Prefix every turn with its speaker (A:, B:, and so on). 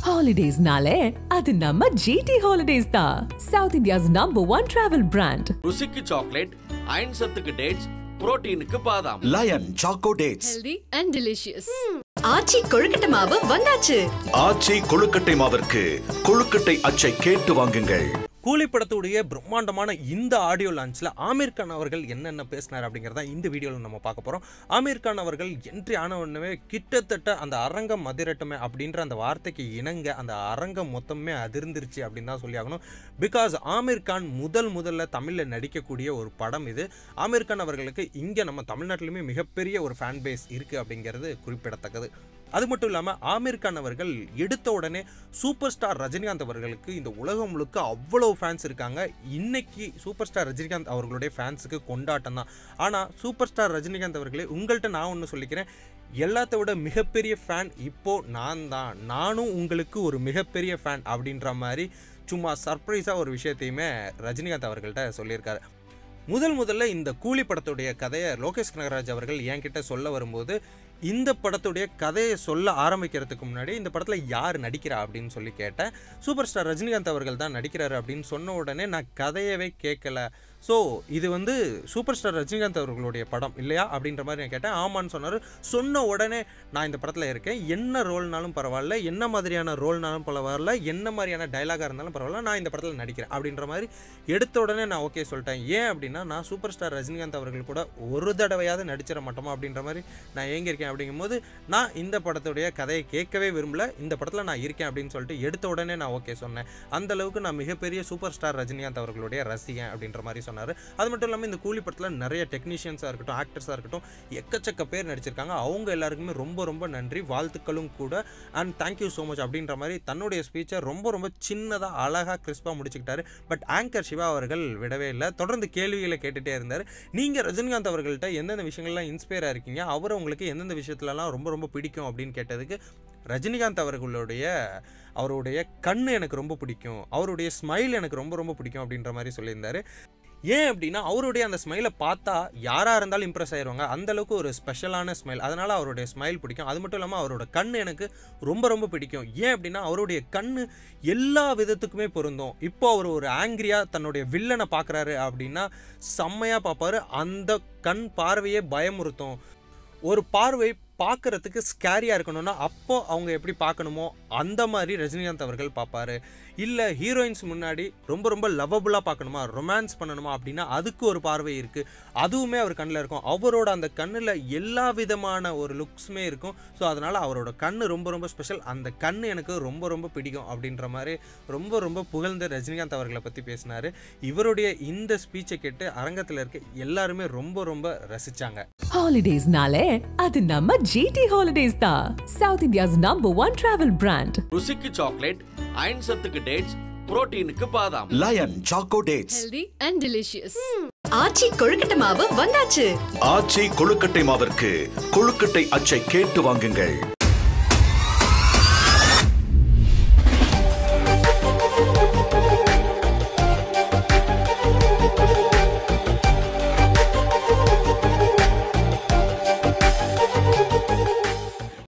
A: Holidays-nale, அது நம்ம GT Holidays தான். South India's #1 travel brand.
B: ருசிக்கு சாக்லேட், அயன் சத்துக்கு டேட்ஸ், புரோட்டீனுக்கு பாதாம்.
C: Lion Choco Dates.
D: Healthy and delicious.
E: ஆச்சி கொழுக்கட்டை மாவு வந்தாச்சு.
C: ஆச்சி கொழுக்கட்டை மாவிற்கு கொழுக்கட்டை அச்சை கேட்டு வாங்குங்கள்.
F: கூலி படத்துடைய பிரம்மாண்டமான இந்த ஆடியோ லான்ச்சில் ஆமீர் கான் அவர்கள் என்னென்ன பேசினார் அப்படிங்கிறத இந்த வீடியோவில் நம்ம பார்க்க போகிறோம். ஆமீர் கான் அவர்கள் என்ட்ரி ஆன உடனே கிட்டத்தட்ட அந்த அரங்கம் அதிரட்டமே அப்படின்ற அந்த வார்த்தைக்கு இணங்க அந்த அரங்கம் மொத்தமே அதிர்ந்துருச்சு அப்படின்னு தான் சொல்லி ஆகணும். பிகாஸ் ஆமீர் கான் முதல்ல தமிழில் நடிக்கக்கூடிய ஒரு படம் இது. ஆமீர் கான் அவர்களுக்கு இங்கே நம்ம தமிழ்நாட்டிலுமே மிகப்பெரிய ஒரு ஃபேன் பேஸ் இருக்குது அப்படிங்கிறது குறிப்பிடத்தக்கது. அது மட்டும் இல்லாமல் ஆமீர் கான் அவர்கள் எடுத்த உடனே சூப்பர் ஸ்டார் ரஜினிகாந்த் அவர்களுக்கு இந்த உலகம் முழுக்க அவ்வளோ ஃபேன்ஸ் இருக்காங்க. இன்னைக்கு சூப்பர் ஸ்டார் ரஜினிகாந்த் அவர்களுடைய ஃபேன்ஸுக்கு கொண்டாட்டம் தான். ஆனால் சூப்பர் ஸ்டார் ரஜினிகாந்த் அவர்களே, உங்கள்கிட்ட நான் ஒன்று சொல்லிக்கிறேன், எல்லாத்த விட மிகப்பெரிய ஃபேன் இப்போது நான் தான், நானும் உங்களுக்கு ஒரு மிகப்பெரிய ஃபேன் அப்படின்ற மாதிரி சும்மா சர்ப்ரைஸாக ஒரு விஷயத்தையுமே ரஜினிகாந்த் அவர்கள்ட்ட சொல்லியிருக்காரு. முதல்ல இந்த கூலி படத்துடைய கதையை லோகேஷ் கனகராஜ் அவர்கள் என்கிட்ட சொல்ல வரும்போது, இந்த படத்துடைய கதையை சொல்ல ஆரம்பிக்கிறதுக்கு முன்னாடி இந்த படத்தில் யார் நடிக்கிறா அப்படின்னு சொல்லி கேட்டேன். சூப்பர் ஸ்டார் ரஜினிகாந்த் அவர்கள் தான் நடிக்கிறாரு அப்படின்னு சொன்ன உடனே நான் கதையவே கேட்கல. ஸோ இது சூப்பர் ஸ்டார் ரஜினிகாந்த் அவர்களுடைய படம் இல்லையா அப்படின்ற மாதிரி நான் கேட்டேன். ஆமான்னு சொன்னார். சொன்ன உடனே நான் இந்த படத்தில் இருக்கேன், என்ன ரோல்னாலும் பரவாயில்ல, என்ன மாதிரியான ரோல்னாலும் பரவாயில்ல, என்ன மாதிரியான டைலாகாக இருந்தாலும் பரவாயில்ல, நான் இந்த படத்தில் நடிக்கிறேன் அப்படின்ற மாதிரி எடுத்த உடனே நான் ஓகே சொல்லிட்டேன். ஏன் அப்படின்னா, நான் சூப்பர் ஸ்டார் ரஜினிகாந்த் அவர்கள் கூட ஒரு தடவையாவது நடிச்சிட மாட்டோமா அப்படின்ற மாதிரி நான் ஏங்கியிருக்கேன். அப்படிங்கும்போது நான் இந்த படத்துடைய கதையை கேட்கவே விரும்பல, இந்த படத்தில் நான் இருக்கேன் அப்படின்னு சொல்லிட்டு எடுத்த உடனே நான் ஓகே சொன்னேன். அந்த அளவுக்கு நான் மிகப்பெரிய சூப்பர் ஸ்டார் ரஜினிகாந்த் அவர்களுடைய ரசிகன் அப்படின்ற மாதிரி சொன்னார். அது மட்டும் இல்லாமல் இந்த கூலி படத்தில் நிறைய டெக்னீஷியன்ஸாக இருக்கட்டும், ஆக்டர்ஸாக இருக்கட்டும், எக்கச்சக்க பேர் நடிச்சிருக்காங்க. அவங்க எல்லாருக்குமே ரொம்ப நன்றி, வாழ்த்துக்களும் கூட, அண்ட் தேங்க்யூ ஸோ மச் அப்படின்ற மாதிரி தன்னுடைய ஸ்பீச்சை ரொம்ப சின்னதாக அழகாக கிறிஸ்பாக முடிச்சுக்கிட்டாரு. பட் ஆங்கர் சிவா அவர்கள் விடவே இல்லை, தொடர்ந்து கேள்விகளை கேட்டுகிட்டே இருந்தார். நீங்கள் ரஜினிகாந்த் அவர்கள்ட்ட எந்தெந்த விஷயங்கள்லாம் இன்ஸ்பயராக இருக்கீங்க, அவர் உங்களுக்கு எந்தெந்த விஷயத்துலலாம் ரொம்ப பிடிக்கும் அப்படின்னு கேட்டதுக்கு, ரஜினிகாந்த் அவருடைய கண்ணு எனக்கு ரொம்ப பிடிக்கும், அவருடைய ஸ்மைல் எனக்கு ரொம்ப பிடிக்கும் அப்படின்ற மாதிரி சொல்லியிருந்தார். ஏன் அப்படின்னா, அவருடைய அந்த ஸ்மைலை பார்த்தா யாராக இருந்தாலும் இம்ப்ரெஸ் ஆயிடுவாங்க, அந்தளவுக்கு ஒரு ஸ்பெஷலான ஸ்மைல். அதனால் அவருடைய ஸ்மைல் பிடிக்கும். அது மட்டும் இல்லாமல் அவரோட கண் எனக்கு ரொம்ப பிடிக்கும். ஏன் அப்படின்னா, அவருடைய கண் எல்லா விதத்துக்குமே பொருந்தும். இப்போ அவர் ஒரு ஆங்கிரியாக தன்னுடைய வில்லனை பார்க்குறாரு அப்படின்னா செம்மையாக பார்ப்பார். அந்த கண் பார்வையே பயமுறுத்தும். ஒரு பார்வை பார்க்குறதுக்கு ஸ்கேரியாக இருக்கணும்னா அப்போ அவங்க எப்படி பார்க்கணுமோ அந்த மாதிரி ரஜினிகாந்த் அவர்கள் பார்ப்பார். இல்லை ஹீரோயின்ஸ் முன்னாடி ரொம்ப லவ்வபுளாக பார்க்கணுமா, ரொமான்ஸ் பண்ணணுமா அப்படின்னா அதுக்கு ஒரு பார்வை இருக்குது, அதுவுமே அவர் கண்ணில் இருக்கும். அவரோட அந்த கண்ணில் எல்லா விதமான ஒரு லுக்ஸுமே இருக்கும். ஸோ அதனால் அவரோட கண் ரொம்ப ஸ்பெஷல். அந்த கண் எனக்கு ரொம்ப பிடிக்கும் அப்படின்ற மாதிரி ரொம்ப புகழ்ந்த ரஜினிகாந்த் அவர்களை பற்றி பேசினார். இவருடைய இந்த ஸ்பீச்சை கேட்டு அரங்கத்தில் இருக்க எல்லாருமே ரொம்ப ரசித்தாங்க.
A: Holidays-nale, அது நம்ம GT Holidays தான். South India's #1 travel brand.
B: ருசிக்கு சாக்லேட், அயன் சத்துக்கு டேட்ஸ், புரோட்டீனுக்கு பாதாம்.
C: Lion Choco Dates.
D: Healthy and delicious.
E: ஆச்சி கொழுக்கட்டை மாவு வந்தாச்சு.
C: ஆச்சி கொழுக்கட்டை மாவிற்கு கொழுக்கட்டை அச்சை கேட்டு வாங்குங்கள்.